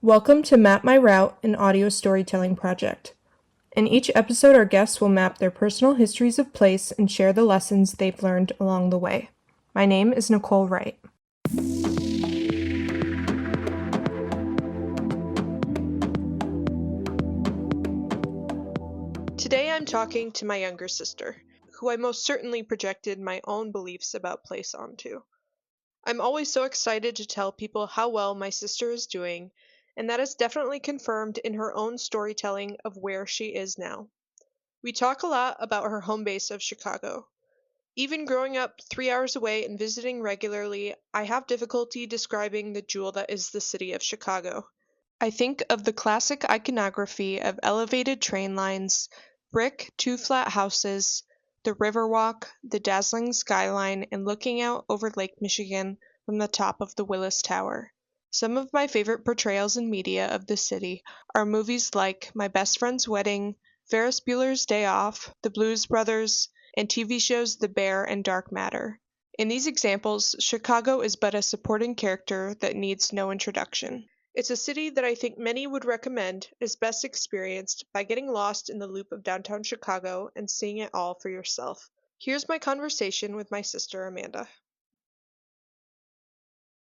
Welcome to Map My Route, an audio storytelling project. In each episode, our guests will map their personal histories of place and share the lessons they've learned along the way. My name is Nicole Wright. Today I'm talking to my younger sister, who I most certainly projected my own beliefs about place onto. I'm always so excited to tell people how well my sister is doing, and that is definitely confirmed in her own storytelling of where she is now. We talk a lot about her home base of Chicago. Even growing up 3 hours away and visiting regularly, I have difficulty describing the jewel that is the city of Chicago. I think of the classic iconography of elevated train lines, brick, two-flat houses, the Riverwalk, the dazzling skyline, and looking out over Lake Michigan from the top of the Willis Tower. Some of my favorite portrayals in media of the city are movies like My Best Friend's Wedding, Ferris Bueller's Day Off, The Blues Brothers, and TV shows The Bear and Dark Matter. In these examples, Chicago is but a supporting character that needs no introduction. It's a city that I think many would recommend is best experienced by getting lost in the loop of downtown Chicago and seeing it all for yourself. Here's my conversation with my sister Amanda.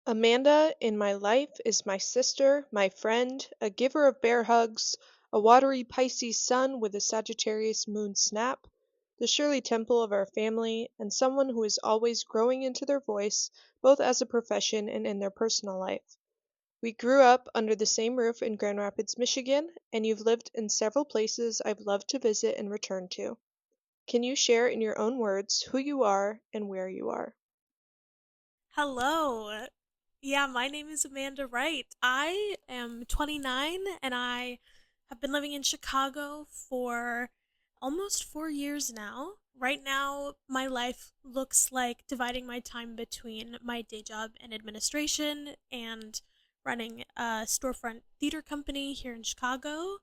Amanda in my life is my sister, my friend, a giver of bear hugs, a watery Pisces sun with a Sagittarius moon snap, the Shirley Temple of our family, and someone who is always growing into their voice, both as a profession and in their personal life. We grew up under the same roof in Grand Rapids, Michigan, and you've lived in several places I've loved to visit and return to. Can you share in your own words who you are and where you are? Hello. Yeah, my name is Amanda Wright. I am 29 and I have been living in Chicago for almost 4 years now. Right now, my life looks like dividing my time between my day job in administration and running a storefront theater company here in Chicago.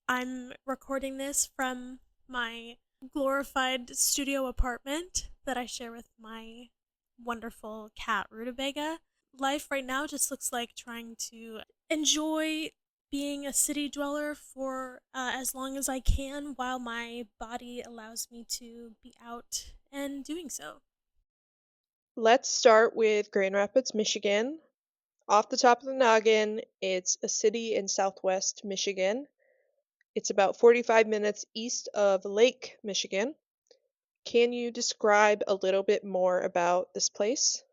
I'm recording this from my glorified studio apartment that I share with my wonderful cat Rutabaga. Life right now just looks like trying to enjoy being a city dweller for as long as I can while my body allows me to be out and doing so. Let's start with Grand Rapids, Michigan. Off the top of the noggin, it's a city in southwest Michigan. It's about 45 minutes east of Lake Michigan. Can you describe a little bit more about this place?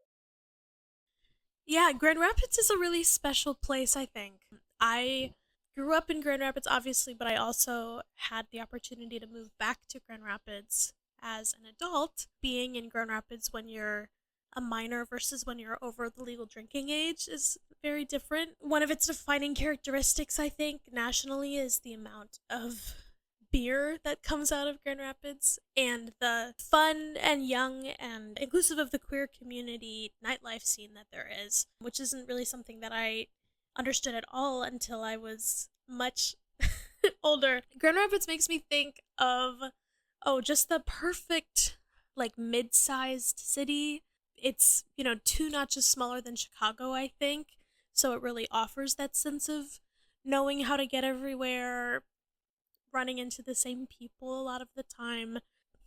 Yeah, Grand Rapids is a really special place, I think. I grew up in Grand Rapids, obviously, but I also had the opportunity to move back to Grand Rapids as an adult. Being in Grand Rapids when you're a minor versus when you're over the legal drinking age is very different. One of its defining characteristics, I think, nationally is the amount of beer that comes out of Grand Rapids and the fun and young and inclusive of the queer community nightlife scene that there is, which isn't really something that I understood at all until I was much older. Grand Rapids makes me think of, just the perfect, like, mid sized city. It's, 2 notches smaller than Chicago, I think. So it really offers that sense of knowing how to get everywhere, running into the same people a lot of the time,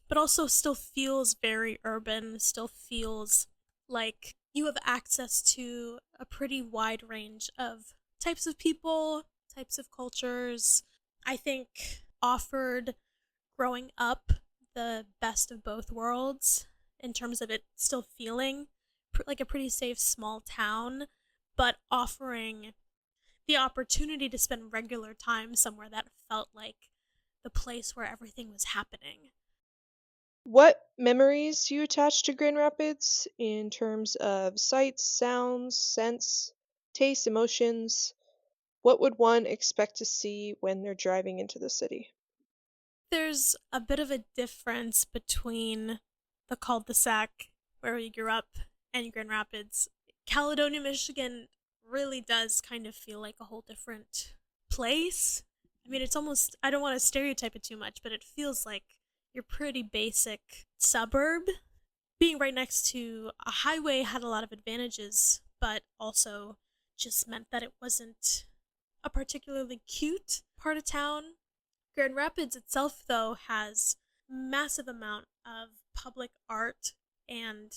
but also still feels very urban, still feels like you have access to a pretty wide range of types of people, types of cultures. I think offered growing up the best of both worlds in terms of it still feeling like a pretty safe small town, but offering the opportunity to spend regular time somewhere that felt like the place where everything was happening. What memories do you attach to Grand Rapids in terms of sights, sounds, scents, tastes, emotions? What would one expect to see when they're driving into the city? There's a bit of a difference between the cul-de-sac where we grew up and Grand Rapids. Caledonia, Michigan really does kind of feel like a whole different place. I mean, it's almost, I don't want to stereotype it too much, but it feels like your pretty basic suburb. Being right next to a highway had a lot of advantages, but also just meant that it wasn't a particularly cute part of town. Grand Rapids itself, though, has massive amount of public art and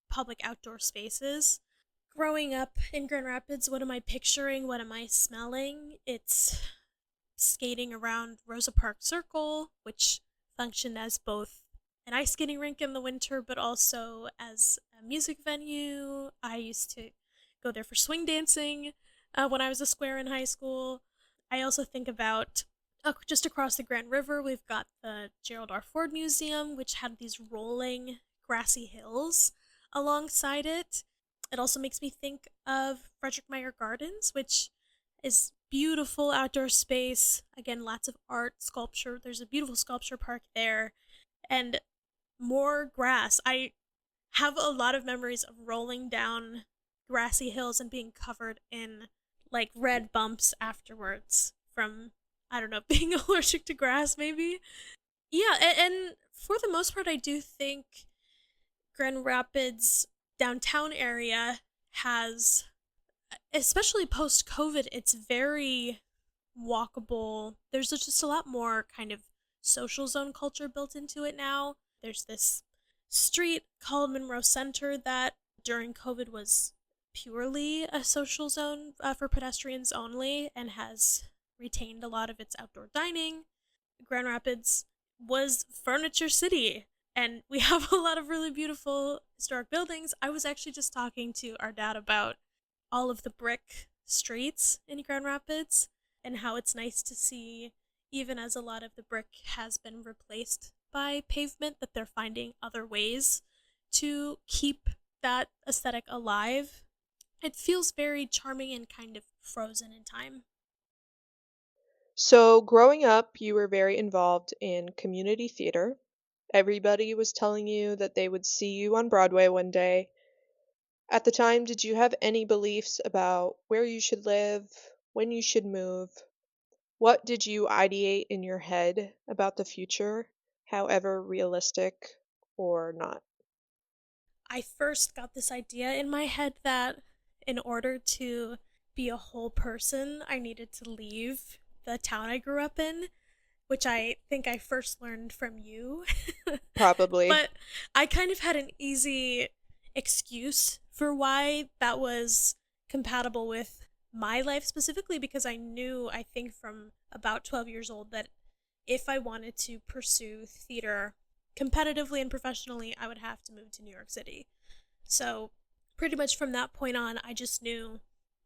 public outdoor spaces. Growing up in Grand Rapids, what am I picturing? What am I smelling? It's skating around Rosa Park Circle, which functioned as both an ice skating rink in the winter, but also as a music venue. I used to go there for swing dancing when I was a square in high school. I also think about just across the Grand River, we've got the Gerald R. Ford Museum, which had these rolling grassy hills alongside it. It also makes me think of Frederick Meyer Gardens, which is beautiful outdoor space. Again, lots of art, sculpture. There's a beautiful sculpture park there, and more grass. I have a lot of memories of rolling down grassy hills and being covered in like red bumps afterwards from, I don't know, being allergic to grass maybe. Yeah, and for the most part I do think Grand Rapids downtown area has, especially post COVID, it's very walkable. There's just a lot more kind of social zone culture built into it now. There's this street called Monroe Center that during COVID was purely a social zone for pedestrians only and has retained a lot of its outdoor dining. Grand Rapids was Furniture City, and we have a lot of really beautiful historic buildings. I was actually just talking to our dad about all of the brick streets in Grand Rapids and how it's nice to see, even as a lot of the brick has been replaced by pavement, that they're finding other ways to keep that aesthetic alive. It feels very charming and kind of frozen in time. So, growing up, you were very involved in community theater. Everybody was telling you that they would see you on Broadway one day. At the time, did you have any beliefs about where you should live, when you should move? What did you ideate in your head about the future, however realistic or not? I first got this idea in my head that in order to be a whole person, I needed to leave the town I grew up in, which I think I first learned from you. Probably. But I kind of had an easy excuse for why that was compatible with my life specifically, because I knew, I think from about 12 years old, that if I wanted to pursue theater competitively and professionally, I would have to move to New York City. So, pretty much from that point on, I just knew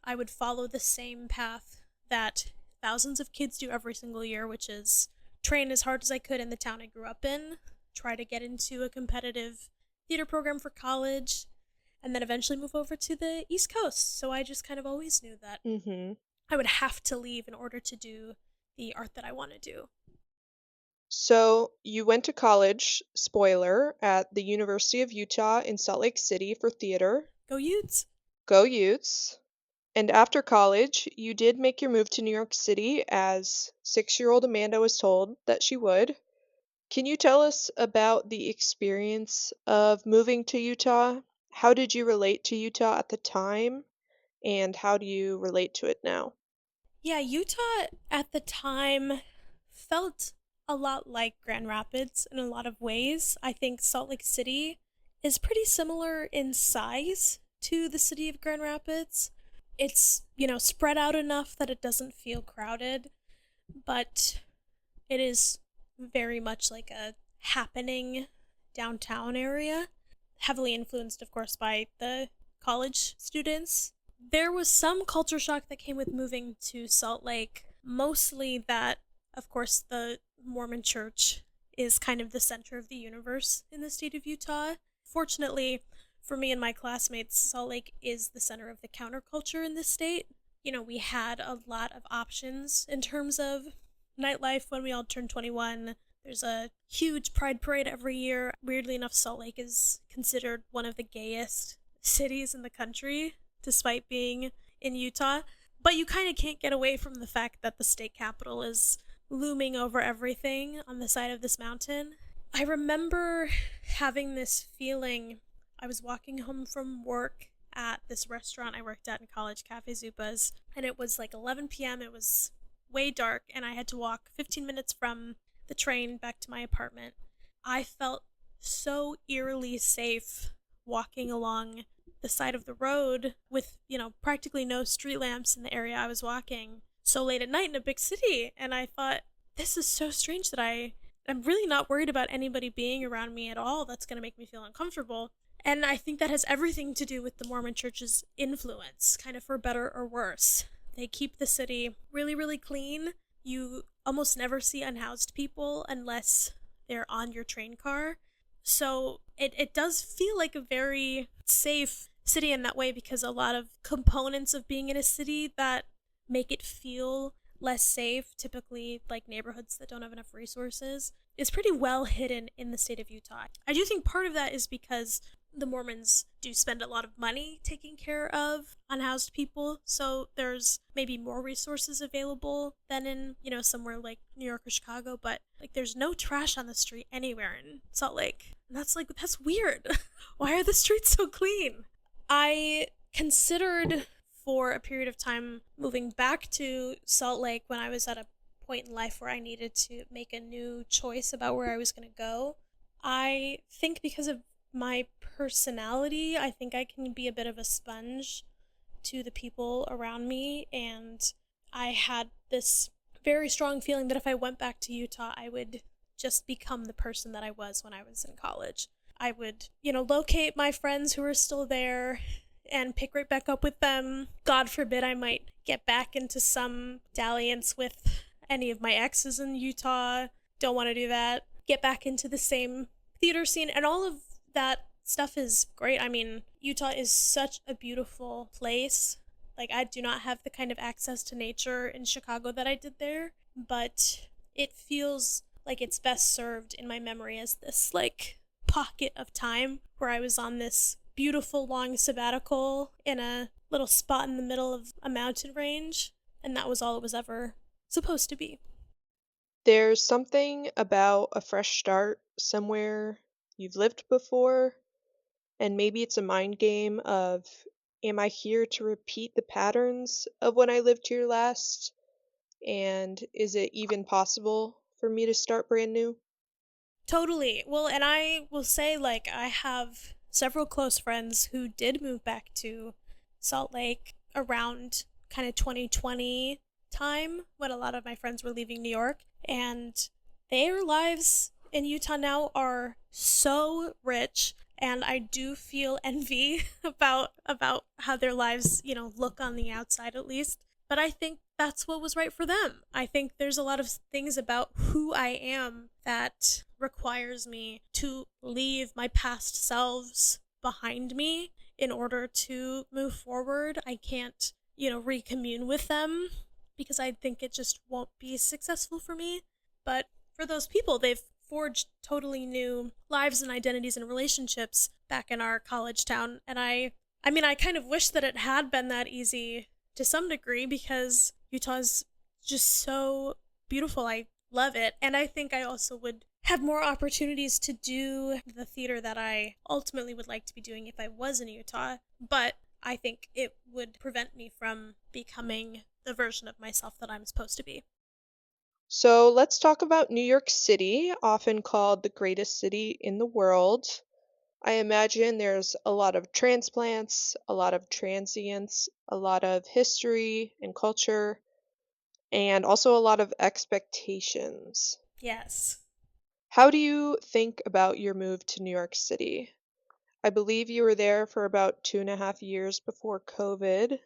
I would follow the same path that thousands of kids do every single year, which is train as hard as I could in the town I grew up in, try to get into a competitive theater program for college, and then eventually move over to the East Coast. So I just kind of always knew that Mm-hmm. I would have to leave in order to do the art that I want to do. So, you went to college, spoiler, at the University of Utah in Salt Lake City for theater. Go Utes! Go Utes. And after college, you did make your move to New York City as 6-year-old Amanda was told that she would. Can you tell us about the experience of moving to Utah? How did you relate to Utah at the time, and how do you relate to it now? Yeah, Utah at the time felt a lot like Grand Rapids in a lot of ways. I think Salt Lake City is pretty similar in size to the city of Grand Rapids. It's, spread out enough that it doesn't feel crowded, but it is very much like a happening downtown area, heavily influenced, of course, by the college students. There was some culture shock that came with moving to Salt Lake, mostly that, of course, the Mormon church is kind of the center of the universe in the state of Utah. Fortunately, for me and my classmates, Salt Lake is the center of the counterculture in this state. We had a lot of options in terms of nightlife when we all turned 21. There's a huge pride parade every year. Weirdly enough, Salt Lake is considered one of the gayest cities in the country, despite being in Utah. But you kind of can't get away from the fact that the state capital is looming over everything on the side of this mountain. I remember having this feeling. I was walking home from work at this restaurant I worked at in college, Cafe Zupas, and it was like 11 p.m. It was way dark, and I had to walk 15 minutes from the train back to my apartment. I felt so eerily safe walking along the side of the road with, practically no street lamps in the area I was walking so late at night in a big city. And I thought, this is so strange that I'm really not worried about anybody being around me at all. That's going to make me feel uncomfortable. And I think that has everything to do with the Mormon Church's influence, kind of for better or worse. They keep the city really, really clean. You almost never see unhoused people unless they're on your train car. So it does feel like a very safe city in that way, because a lot of components of being in a city that make it feel less safe, typically like neighborhoods that don't have enough resources, is pretty well hidden in the state of Utah. I do think part of that is because the Mormons do spend a lot of money taking care of unhoused people, so there's maybe more resources available than in, somewhere like New York or Chicago, but like there's no trash on the street anywhere in Salt Lake. And that's weird. Why are the streets so clean? I considered for a period of time moving back to Salt Lake when I was at a point in life where I needed to make a new choice about where I was going to go. I think because of my personality, I think I can be a bit of a sponge to the people around me, and I had this very strong feeling that if I went back to Utah, I would just become the person that I was when I was in college. I would, locate my friends who are still there and pick right back up with them. God forbid I might get back into some dalliance with any of my exes in Utah. Don't want to do that. Get back into the same theater scene, and all of that stuff is great. I mean, Utah is such a beautiful place. Like, I do not have the kind of access to nature in Chicago that I did there, but it feels like it's best served in my memory as this, like, pocket of time where I was on this beautiful long sabbatical in a little spot in the middle of a mountain range, and that was all it was ever supposed to be. There's something about a fresh start somewhere you've lived before, and maybe it's a mind game of, am I here to repeat the patterns of when I lived here last? And is it even possible for me to start brand new? Totally. Well, and I will say, like, I have several close friends who did move back to Salt Lake around kind of 2020 time when a lot of my friends were leaving New York, and their lives in Utah now are so rich, and I do feel envy about how their lives, look on the outside at least. But I think that's what was right for them. I think there's a lot of things about who I am that requires me to leave my past selves behind me in order to move forward. I can't, recommune with them because I think it just won't be successful for me. But for those people, they've forged totally new lives and identities and relationships back in our college town. And I kind of wish that it had been that easy to some degree, because Utah's just so beautiful. I love it. And I think I also would have more opportunities to do the theater that I ultimately would like to be doing if I was in Utah. But I think it would prevent me from becoming the version of myself that I'm supposed to be. So let's talk about New York City, often called the greatest city in the world. I imagine there's a lot of transplants, a lot of transients, a lot of history and culture, and also a lot of expectations. Yes. How do you think about your move to New York City? I believe you were there for about 2.5 years before COVID.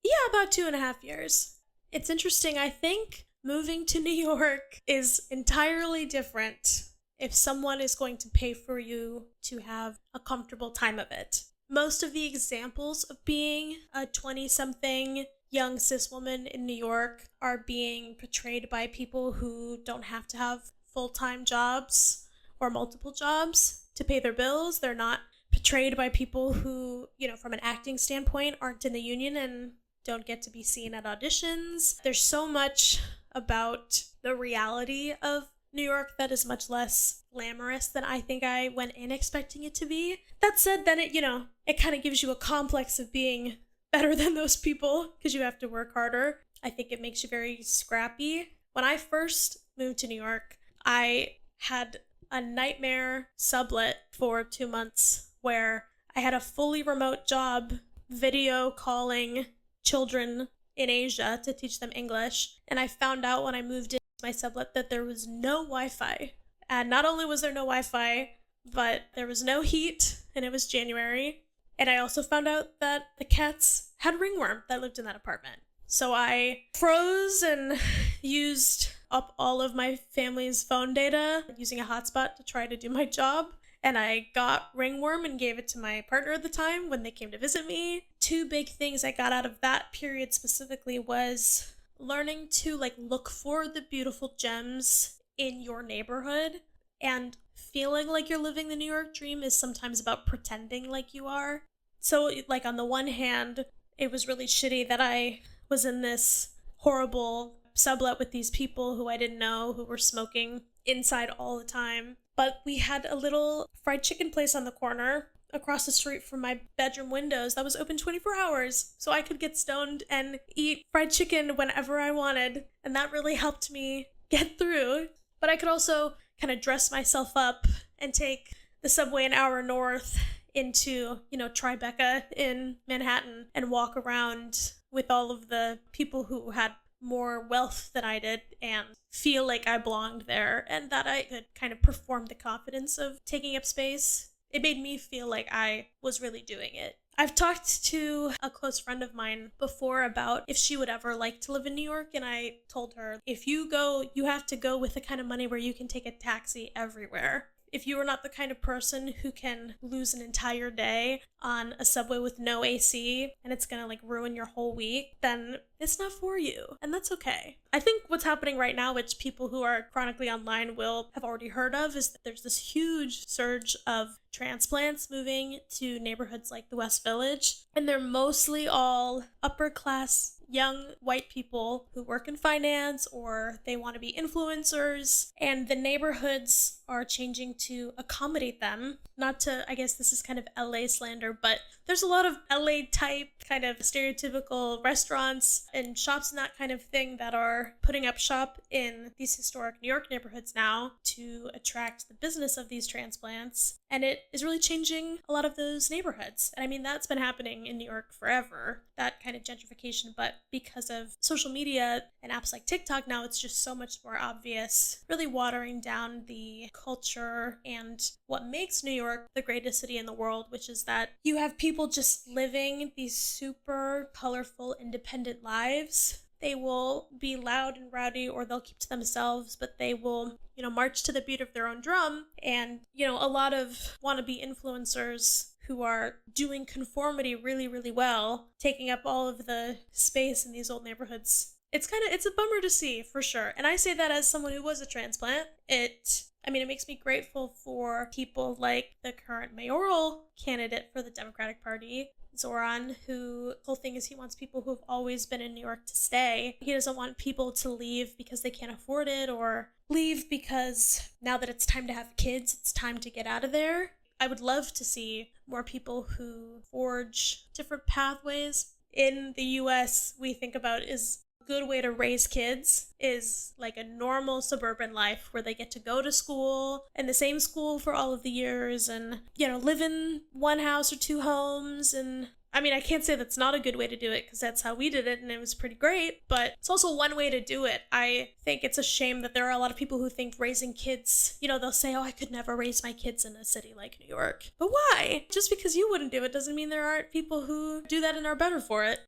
Yeah, about 2.5 years. It's interesting. I think moving to New York is entirely different if someone is going to pay for you to have a comfortable time of it. Most of the examples of being a 20 something young cis woman in New York are being portrayed by people who don't have to have full time jobs or multiple jobs to pay their bills. They're not portrayed by people who, from an acting standpoint, aren't in the union and don't get to be seen at auditions. There's so much about the reality of New York that is much less glamorous than I think I went in expecting it to be. That said, then it kind of gives you a complex of being better than those people because you have to work harder. I think it makes you very scrappy. When I first moved to New York, I had a nightmare sublet for 2 months where I had a fully remote job video calling children in Asia to teach them English. And I found out when I moved into my sublet that there was no Wi Fi. And not only was there no Wi Fi, but there was no heat, and it was January. And I also found out that the cats had ringworm that lived in that apartment. So I froze and used up all of my family's phone data using a hotspot to try to do my job. And I got ringworm and gave it to my partner at the time when they came to visit me. Two big things I got out of that period specifically was learning to look for the beautiful gems in your neighborhood, and feeling like you're living the New York dream is sometimes about pretending like you are. So on the one hand, it was really shitty that I was in this horrible sublet with these people who I didn't know who were smoking inside all the time. But we had a little fried chicken place on the corner across the street from my bedroom windows that was open 24 hours, so I could get stoned and eat fried chicken whenever I wanted, and that really helped me get through. But I could also kind of dress myself up and take the subway an hour north into, Tribeca in Manhattan and walk around with all of the people who had more wealth than I did and feel like I belonged there and that I could kind of perform the confidence of taking up space. It made me feel like I was really doing it. I've talked to a close friend of mine before about if she would ever like to live in New York, and I told her, if you go, you have to go with the kind of money where you can take a taxi everywhere. If you are not the kind of person who can lose an entire day on a subway with no AC and it's gonna ruin your whole week, then it's not for you. And that's okay. I think what's happening right now, which people who are chronically online will have already heard of, is that there's this huge surge of transplants moving to neighborhoods like the West Village. And they're mostly all upper class young white people who work in finance or they want to be influencers, and the neighborhoods are changing to accommodate them. Not to, I guess this is kind of LA slander, but there's a lot of LA type kind of stereotypical restaurants and shops and that kind of thing that are putting up shop in these historic New York neighborhoods now to attract the business of these transplants. And it is really changing a lot of those neighborhoods. And I mean, that's been happening in New York forever, that kind of gentrification. But because of social media and apps like TikTok now, it's just so much more obvious, really watering down the culture and what makes New York the greatest city in the world, which is that you have people just living these super colorful, independent lives. They will be loud and rowdy or they'll keep to themselves, but they will, march to the beat of their own drum. And, a lot of wannabe influencers who are doing conformity really, really well, taking up all of the space in these old neighborhoods. It's a bummer to see, for sure. And I say that as someone who was a transplant. It makes me grateful for people like the current mayoral candidate for the Democratic Party, Zoran, who the whole thing is he wants people who've always been in New York to stay. He doesn't want people to leave because they can't afford it or leave because now that it's time to have kids, it's time to get out of there. I would love to see more people who forge different pathways. In the US, we think about is a good way to raise kids is like a normal suburban life where they get to go to school in the same school for all of the years and, live in one house or two homes. And I can't say that's not a good way to do it because that's how we did it and it was pretty great, but it's also one way to do it. I think it's a shame that there are a lot of people who think raising kids, they'll say, oh, I could never raise my kids in a city like New York. But why? Just because you wouldn't do it doesn't mean there aren't people who do that and are better for it.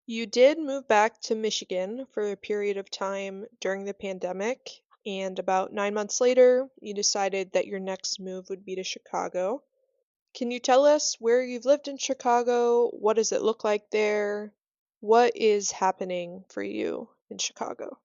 You did move back to Michigan for a period of time during the pandemic, and about 9 months later, you decided that your next move would be to Chicago. Can you tell us where you've lived in Chicago? What does it look like there? What is happening for you in Chicago?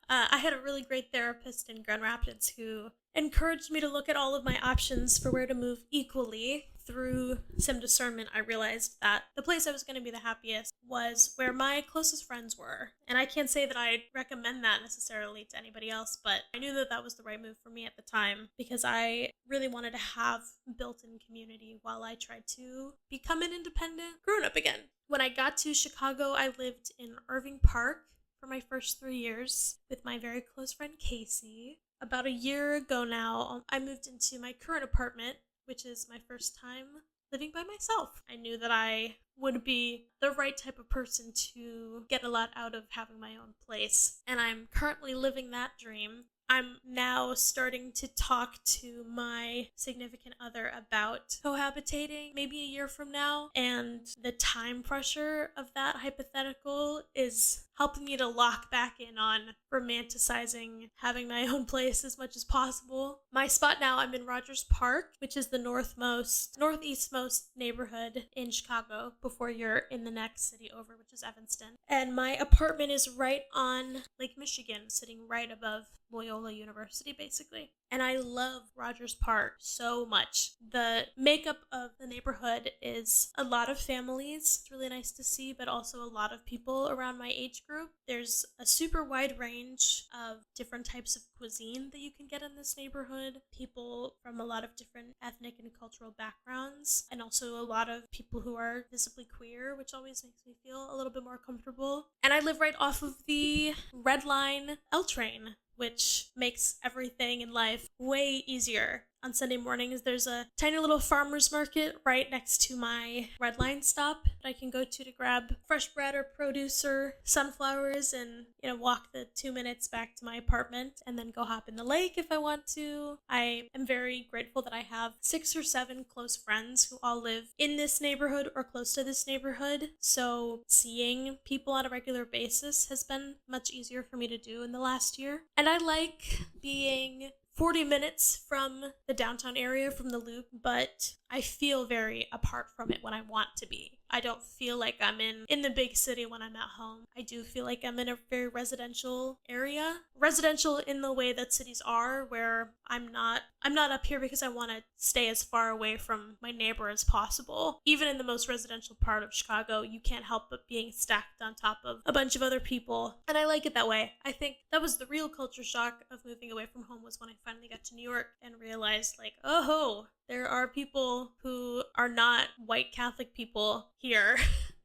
I had a really great therapist in Grand Rapids who encouraged me to look at all of my options for where to move equally. through some discernment, I realized that the place I was going to be the happiest was where my closest friends were. And I can't say that I'd recommend that necessarily to anybody else, but I knew that that was the right move for me at the time because I really wanted to have built in community while I tried to become an independent grown up again. When I got to Chicago, I lived in Irving Park for my first 3 years with my very close friend Casey. About a year ago now, I moved into my current apartment, which is my first time living by myself. I knew that I would be the right type of person to get a lot out of having my own place, and I'm currently living that dream. I'm now starting to talk to my significant other about cohabitating maybe a year from now, and the time pressure of that hypothetical is helping me to lock back in on romanticizing having my own place as much as possible. My spot now, I'm in Rogers Park, which is the northeastmost neighborhood in Chicago before you're in the next city over, which is Evanston. And my apartment is right on Lake Michigan, sitting right above Loyola University, basically. And I love Rogers Park so much. The makeup of the neighborhood is a lot of families. It's really nice to see, but also a lot of people around my age group. There's a super wide range of different types of cuisine that you can get in this neighborhood. People from a lot of different ethnic and cultural backgrounds, and also a lot of people who are visibly queer, which always makes me feel a little bit more comfortable. And I live right off of the Red Line L train, which makes everything in life way easier. On Sunday mornings, there's a tiny little farmer's market right next to my Red Line stop that I can go to grab fresh bread or produce or sunflowers and, walk the 2 minutes back to my apartment and then go hop in the lake if I want to. I am very grateful that I have 6 or 7 close friends who all live in this neighborhood or close to this neighborhood. So seeing people on a regular basis has been much easier for me to do in the last year. And I like being 40 minutes from the downtown area, from the Loop, but I feel very apart from it when I want to be. I don't feel like I'm in the big city when I'm at home. I do feel like I'm in a very residential area. Residential in the way that cities are, where I'm not up here because I want to stay as far away from my neighbor as possible. Even in the most residential part of Chicago, you can't help but being stacked on top of a bunch of other people. And I like it that way. I think that was the real culture shock of moving away from home, was when I finally got to New York and realized, like, oh, there are people who are not white Catholic people here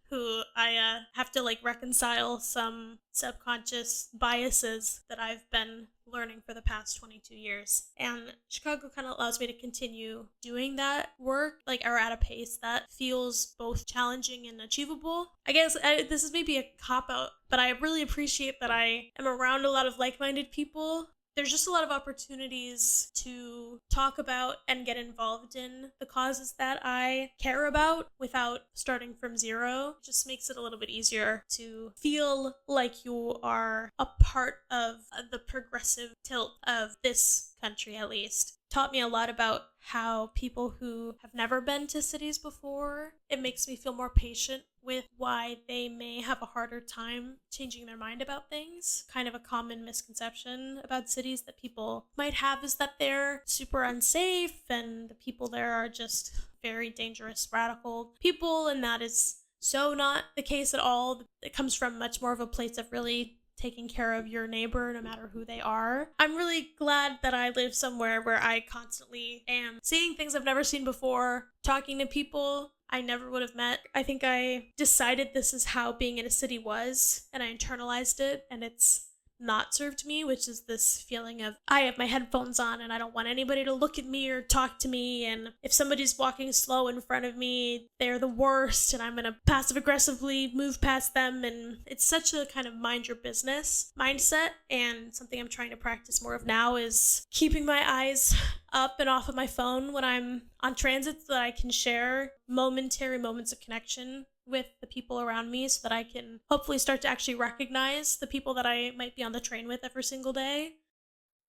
who I have to reconcile some subconscious biases that I've been learning for the past 22 years. And Chicago kind of allows me to continue doing that work, or at a pace that feels both challenging and achievable. I guess this is maybe a cop-out, but I really appreciate that I am around a lot of like-minded people. There's just a lot of opportunities to talk about and get involved in the causes that I care about without starting from zero. It just makes it a little bit easier to feel like you are a part of the progressive tilt of this country, at least. Taught me a lot about how people who have never been to cities before, it makes me feel more patient with why they may have a harder time changing their mind about things. Kind of a common misconception about cities that people might have is that they're super unsafe and the people there are just very dangerous, radical people, and that is so not the case at all. It comes from much more of a place of really taking care of your neighbor no matter who they are. I'm really glad that I live somewhere where I constantly am seeing things I've never seen before, talking to people I never would have met. I think I decided this is how being in a city was, and I internalized it, and it's not served me, which is this feeling of I have my headphones on and I don't want anybody to look at me or talk to me, and if somebody's walking slow in front of me, they're the worst and I'm gonna passive aggressively move past them. And it's such a kind of mind your business mindset, and something I'm trying to practice more of now is keeping my eyes up and off of my phone when I'm on transit so that I can share momentary moments of connection with the people around me, so that I can hopefully start to actually recognize the people that I might be on the train with every single day.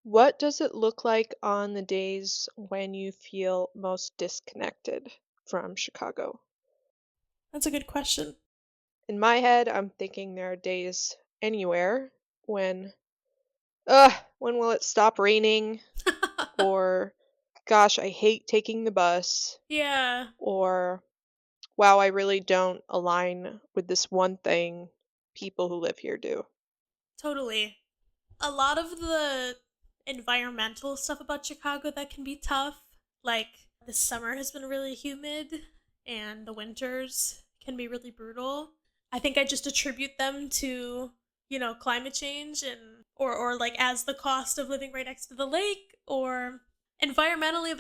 What does it look like on the days when you feel most disconnected from Chicago? That's a good question. In my head, I'm thinking there are days anywhere when when will it stop raining? Or gosh, I hate taking the bus, Yeah, or wow, I really don't align with this one thing people who live here do. totally. A lot of the environmental stuff about Chicago that can be tough, like the summer has been really humid and the winters can be really brutal. I think I just attribute them to, climate change and or like as the cost of living right next to the lake or environmentally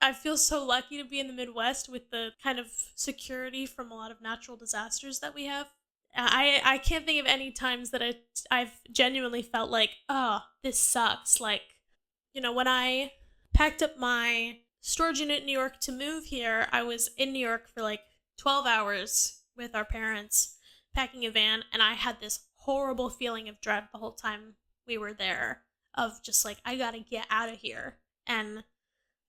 I feel so lucky to be in the Midwest with the kind of security from a lot of natural disasters that we have. I can't think of any times that I've genuinely felt like, oh, this sucks. Like, when I packed up my storage unit in New York to move here, I was in New York for like 12 hours with our parents packing a van, and I had this horrible feeling of dread the whole time we were there, of just like, I gotta get out of here. And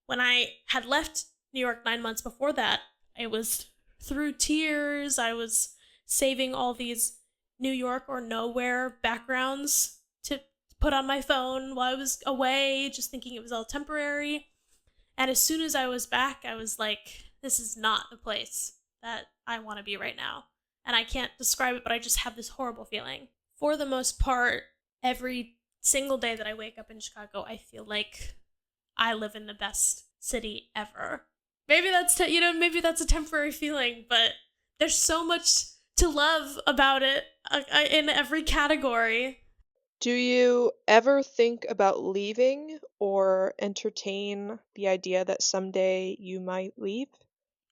when I had left New York 9 months before that, it was through tears. I was saving all these New York or nowhere backgrounds to put on my phone while I was away, just thinking it was all temporary. And as soon as I was back, I was like, this is not the place that I want to be right now. And I can't describe it, but I just have this horrible feeling. For the most part, every single day that I wake up in Chicago, I feel like I live in the best city ever. Maybe that's a temporary feeling, but there's so much to love about it in every category. Do you ever think about leaving or entertain the idea that someday you might leave?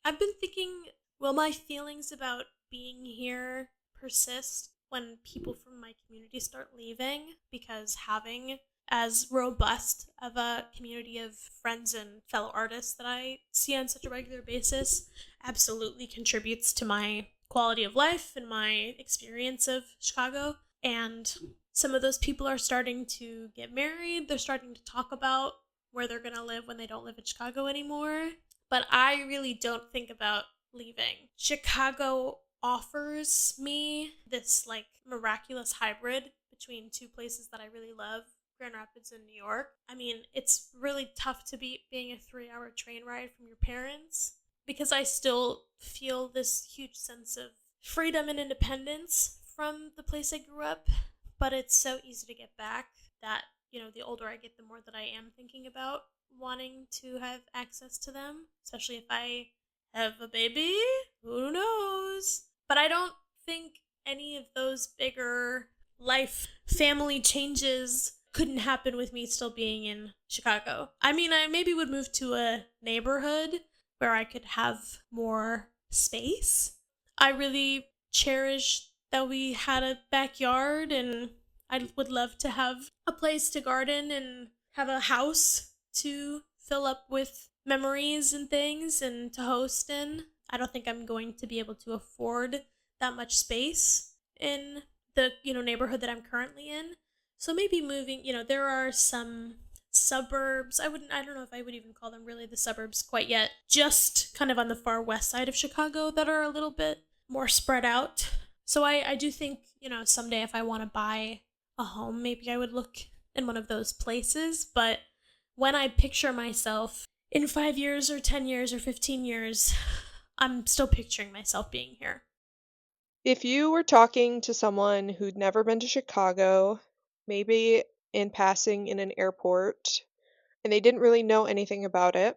I've been thinking, will my feelings about being here persist when people from my community start leaving? Because having as robust of a community of friends and fellow artists that I see on such a regular basis absolutely contributes to my quality of life and my experience of Chicago. And some of those people are starting to get married. They're starting to talk about where they're going to live when they don't live in Chicago anymore. But I really don't think about leaving. Chicago offers me this like miraculous hybrid between two places that I really love, Grand Rapids and New York. I mean, it's really tough to beat being a 3 hour train ride from your parents because I still feel this huge sense of freedom and independence from the place I grew up, but it's so easy to get back that, the older I get, the more that I am thinking about wanting to have access to them, especially if I have a baby. Who knows? But I don't think any of those bigger life family changes couldn't happen with me still being in Chicago. I mean, I maybe would move to a neighborhood where I could have more space. I really cherish that we had a backyard, and I would love to have a place to garden and have a house to fill up with memories and things and to host in. I don't think I'm going to be able to afford that much space in the, neighborhood that I'm currently in. So maybe moving, there are some suburbs. I don't know if I would even call them really the suburbs quite yet. Just kind of on the far west side of Chicago that are a little bit more spread out. So I do think, someday if I want to buy a home, maybe I would look in one of those places. But when I picture myself in 5 years or 10 years or 15 years, I'm still picturing myself being here. If you were talking to someone who'd never been to Chicago, maybe in passing in an airport, and they didn't really know anything about it,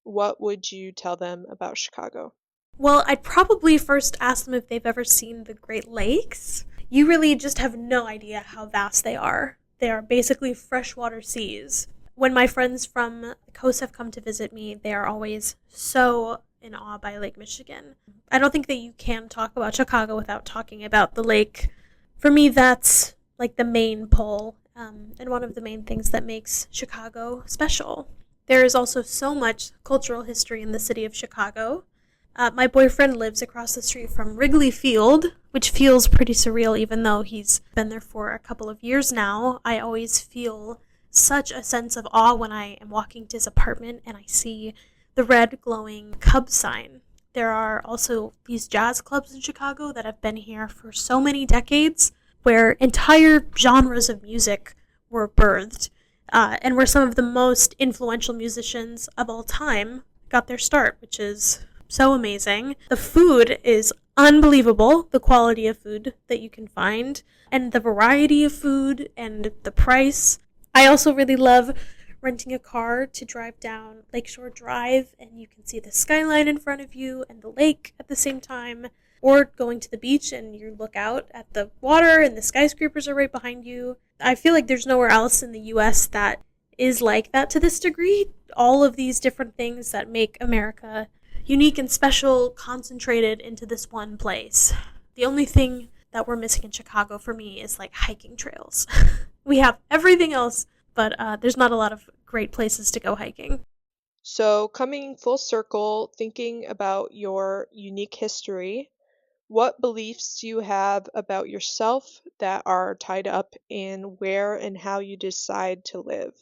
what would you tell them about Chicago? Well, I'd probably first ask them if they've ever seen the Great Lakes. You really just have no idea how vast they are. They are basically freshwater seas. When my friends from the coast have come to visit me, they are always so in awe by Lake Michigan. I don't think that you can talk about Chicago without talking about the lake. For me, that's like the main pull, and one of the main things that makes Chicago special. There is also so much cultural history in the city of Chicago. My boyfriend lives across the street from Wrigley Field, which feels pretty surreal even though he's been there for a couple of years now. I always feel such a sense of awe when I am walking to his apartment and I see the red glowing Cubs sign. There are also these jazz clubs in Chicago that have been here for so many decades where entire genres of music were birthed. and where some of the most influential musicians of all time got their start, which is so amazing. The food is unbelievable, the quality of food that you can find, and the variety of food and the price. I also really love renting a car to drive down Lakeshore Drive, and you can see the skyline in front of you and the lake at the same time, or going to the beach and you look out at the water and the skyscrapers are right behind you. I feel like there's nowhere else in the US that is like that to this degree. All of these different things that make America unique and special concentrated into this one place. The only thing that we're missing in Chicago for me is like hiking trails. We have everything else, but there's not a lot of great places to go hiking. So, coming full circle, thinking about your unique history, what beliefs do you have about yourself that are tied up in where and how you decide to live?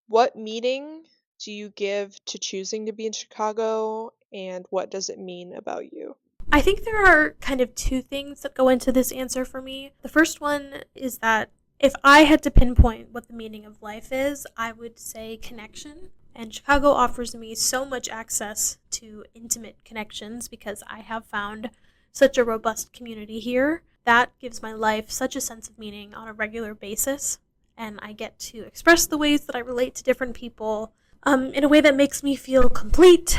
What meaning do you give to choosing to be in Chicago, and what does it mean about you? I think there are kind of two things that go into this answer for me. The first one is that if I had to pinpoint what the meaning of life is, I would say connection. And Chicago offers me so much access to intimate connections because I have found such a robust community here. That gives my life such a sense of meaning on a regular basis. And I get to express the ways that I relate to different people in a way that makes me feel complete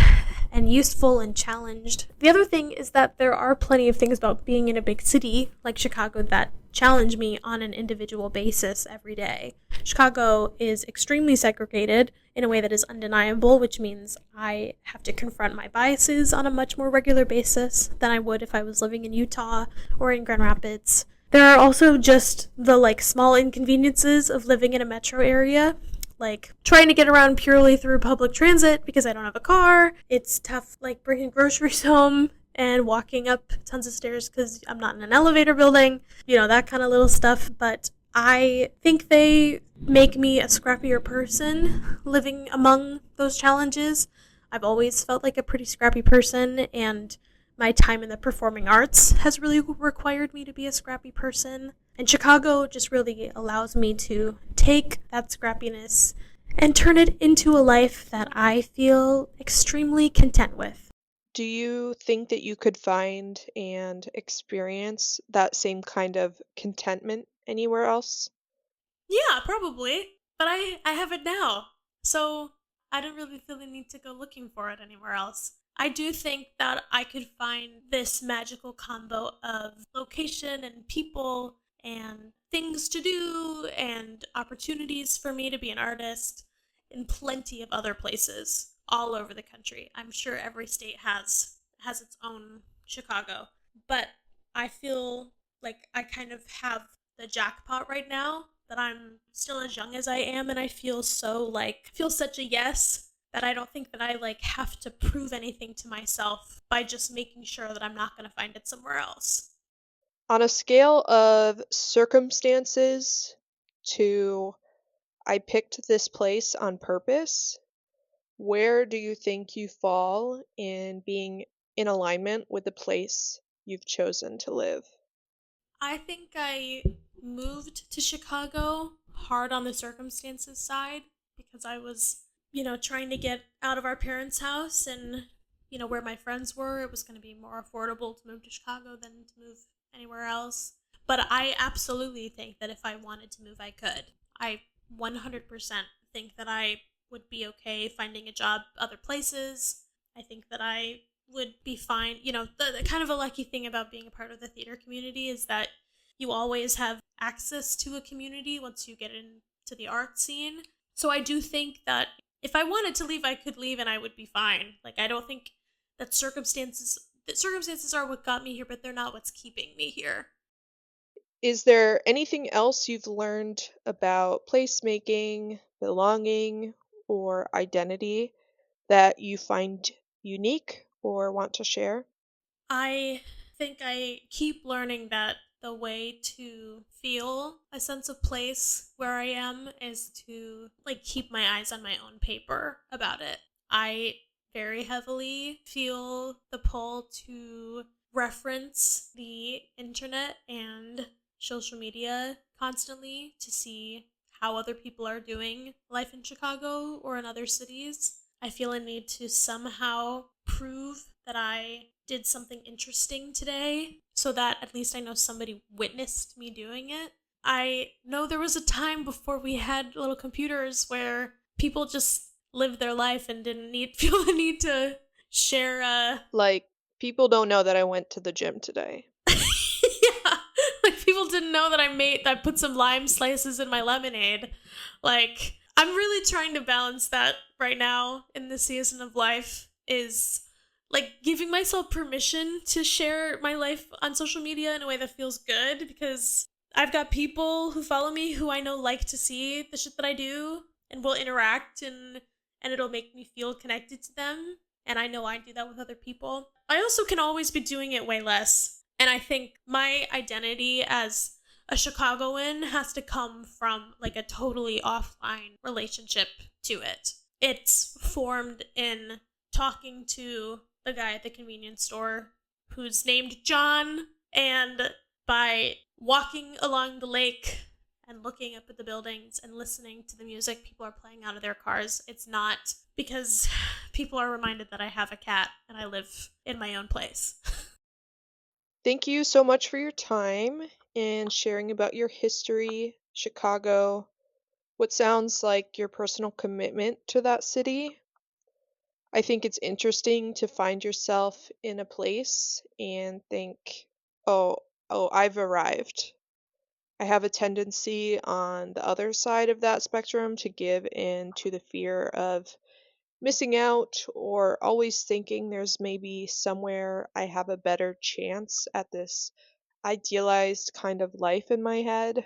and useful and challenged. The other thing is that there are plenty of things about being in a big city like Chicago that challenge me on an individual basis every day. Chicago is extremely segregated in a way that is undeniable, which means I have to confront my biases on a much more regular basis than I would if I was living in Utah or in Grand Rapids. There are also just the small inconveniences of living in a metro area, like trying to get around purely through public transit because I don't have a car. It's tough, bringing groceries home and walking up tons of stairs because I'm not in an elevator building, that kind of little stuff. But I think they make me a scrappier person living among those challenges. I've always felt like a pretty scrappy person, and my time in the performing arts has really required me to be a scrappy person. And Chicago just really allows me to take that scrappiness and turn it into a life that I feel extremely content with. Do you think that you could find and experience that same kind of contentment anywhere else? Yeah, probably. But I have it now. So I don't really feel the need to go looking for it anywhere else. I do think that I could find this magical combo of location and people and things to do and opportunities for me to be an artist in plenty of other places all over the country. I'm sure every state has its own Chicago, but I feel like I kind of have the jackpot right now that I'm still as young as I am, and I feel so feel such a yes that I don't think that I have to prove anything to myself by just making sure that I'm not going to find it somewhere else. On a scale of circumstances to I picked this place on purpose, where do you think you fall in being in alignment with the place you've chosen to live? I think I moved to Chicago hard on the circumstances side because I was, trying to get out of our parents' house and, where my friends were. It was going to be more affordable to move to Chicago than to move anywhere else. But I absolutely think that if I wanted to move, I could. I 100% think that I would be okay finding a job other places. I think that I would be fine. The kind of a lucky thing about being a part of the theater community is that you always have access to a community once you get into the art scene. So I do think that if I wanted to leave, I could leave and I would be fine. I don't think that circumstances are what got me here, but they're not what's keeping me here. Is there anything else you've learned about placemaking, belonging, or identity that you find unique or want to share? I think I keep learning that the way to feel a sense of place where I am is to keep my eyes on my own paper about it. I very heavily feel the pull to reference the internet and social media constantly to see how other people are doing life in Chicago or in other cities. I feel a need to somehow prove that I did something interesting today so that at least I know somebody witnessed me doing it. I know there was a time before we had little computers where people just lived their life and didn't need feel the need to share Like, people don't know that I went to the gym today. yeah, like people didn't know that I put some lime slices in my lemonade. Like I'm really trying to balance that right now in this season of life is like giving myself permission to share my life on social media in a way that feels good because I've got people who follow me who I know like to see the shit that I do and will interact and it'll make me feel connected to them and I know I do that with other people. I also can always be doing it way less. And I think my identity as a Chicagoan has to come from like a totally offline relationship to it. It's formed in talking to the guy at the convenience store who's named John and by walking along the lake and looking up at the buildings and listening to the music people are playing out of their cars. It's not because people are reminded that I have a cat and I live in my own place. Thank you so much for your time and sharing about your history, Chicago, what sounds like your personal commitment to that city. I think it's interesting to find yourself in a place and think, oh, I've arrived. I have a tendency on the other side of that spectrum to give in to the fear of missing out or always thinking there's maybe somewhere I have a better chance at this idealized kind of life in my head.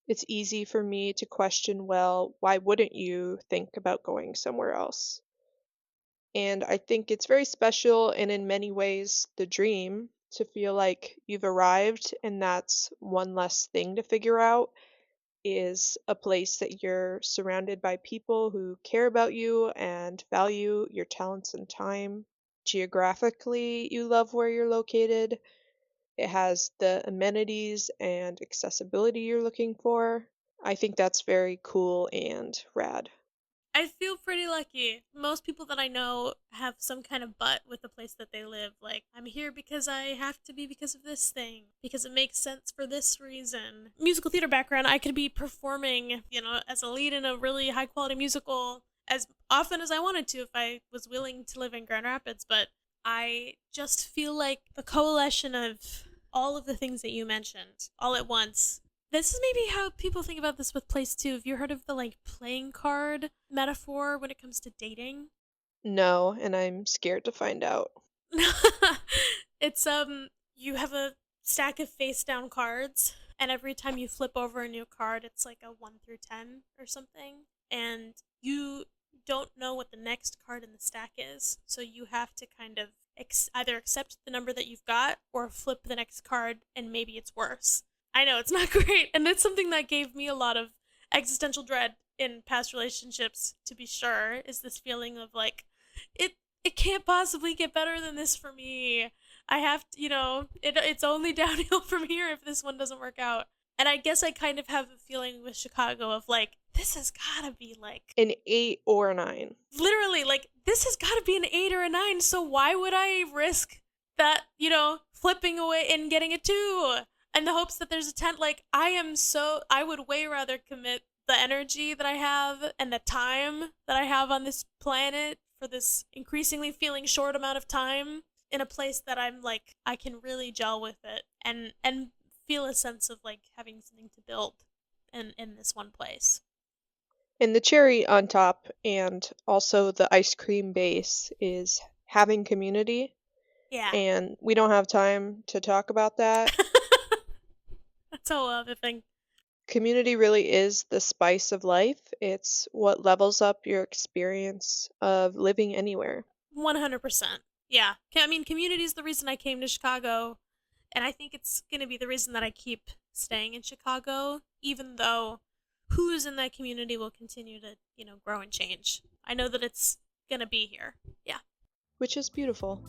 It's easy for me to question, well, why wouldn't you think about going somewhere else? And I think it's very special and in many ways the dream to feel like you've arrived and that's one less thing to figure out is a place that you're surrounded by people who care about you and value your talents and time. Geographically, you love where you're located. It has the amenities and accessibility you're looking for. I think that's very cool and rad. I feel pretty lucky. Most people that I know have some kind of but with the place that they live. Like, I'm here because I have to be because of this thing, because it makes sense for this reason. Musical theater background, I could be performing, as a lead in a really high quality musical as often as I wanted to if I was willing to live in Grand Rapids, but I just feel like the coalition of all of the things that you mentioned all at once. This is maybe how people think about this with place too. Have you heard of the like playing card metaphor when it comes to dating? No, and I'm scared to find out. It's you have a stack of face down cards and every time you flip over a new card it's like a 1 through 10 or something and you don't know what the next card in the stack is. So you have to kind of either accept the number that you've got or flip the next card and maybe it's worse. I know it's not great, and it's something that gave me a lot of existential dread in past relationships. To be sure, is this feeling of like, it can't possibly get better than this for me. I have to, it's only downhill from here if this one doesn't work out. And I guess I kind of have a feeling with Chicago of like, this has gotta be like An 8 or a 9. literally like this has gotta be an 8 or a 9. So why would I risk that, flipping away and getting a 2? In the hopes that there's a tent. Like I would way rather commit the energy that I have and the time that I have on this planet for this increasingly feeling short amount of time in a place that I'm like I can really gel with it and feel a sense of like having something to build in this one place. And the cherry on top and also the ice cream base is having community. Yeah. And we don't have time to talk about that. That's a other thing. Community really is the spice of life. It's what levels up your experience of living anywhere. 100%. Yeah. I mean, community is the reason I came to Chicago, and I think it's going to be the reason that I keep staying in Chicago, even though who's in that community will continue to, grow and change. I know that it's going to be here. Yeah. Which is beautiful.